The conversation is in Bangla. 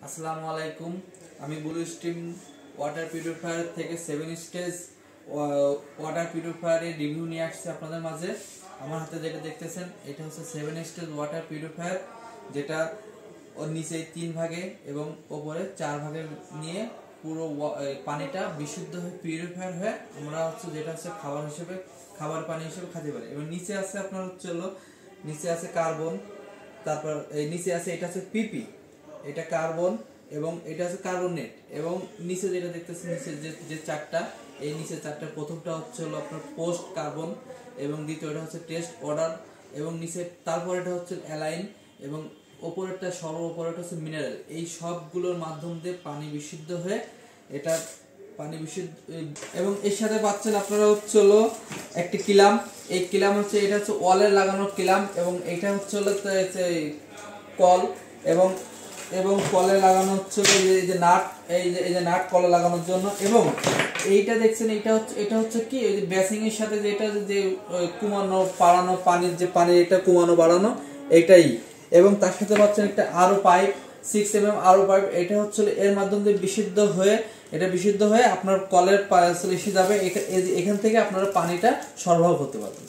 আসসালামু আলাইকুম। আমি ব্লু স্ট্রিম ওয়াটার পিউরিফায়ার থেকে 7 স্টেজ ওয়াটার পিউরিফায়ারের রিভিউ নিয়ে আসছি আপনাদের মাঝে। আমার হাতে যেটা দেখতেছেন এটা হচ্ছে 7 স্টেজ ওয়াটার পিউরিফায়ার, যেটা ওর নিচে 3 ভাগে এবং উপরে 4 ভাগে নিয়ে পুরো পানিটা বিশুদ্ধ হয়ে পিউরিফায়ার হয়ে আমরা যেটা হচ্ছে খাবার পানি হিসেবে খেতে পারি। এবং নিচে আছে আপনার নিচে আছে কার্বন, তারপর এই নিচে আছে এটা হচ্ছে পিপি, এটা কার্বন এবং এটা হচ্ছে কার্বনেট। এবং নিচে যেটা দেখতেছেন নিচে যে চারটা, এই নিচে চারটা, প্রথমটা আপনার পোস্ট কার্বন, এবং দ্বিতীয়টা হচ্ছে টেস্ট অর্ডার, এবং নিচে তারপর এটা হচ্ছে অ্যালাইন, এবং ওপরেরটা সর্বোপরেরটা হচ্ছে মিনারেল। এই সবগুলোর মাধ্যম দিয়ে পানি বিশুদ্ধ হয়ে এটা পানি বিশুদ্ধ। এবং এর সাথে পাচ্ছেন আপনারা একটি কিলাম। এই কিলাম এটা হচ্ছে ওয়ালের লাগানো কিলাম, এবং এটা হচ্ছে কল, এবং এবং কলে লাগানো এই যে নাট, এই যে নাট কলে লাগানোর জন্য। এবং এইটা দেখছেন এটা হচ্ছে কি এই যে বেসিং এর সাথে যেটা যে কমানো বাড়ানো পানির যে পানি এটা কমানো বাড়ানো এটাই। এবং তার সাথে পাচ্ছেন একটা আরো পাইপ, 6 mm আরো পাইপ। এটা এর মাধ্যমে দিয়ে বিশুদ্ধ হয়ে আপনার কলের এসে যাবে। এখান থেকে আপনারা পানিটা সরবরাহ করতে পারবেন।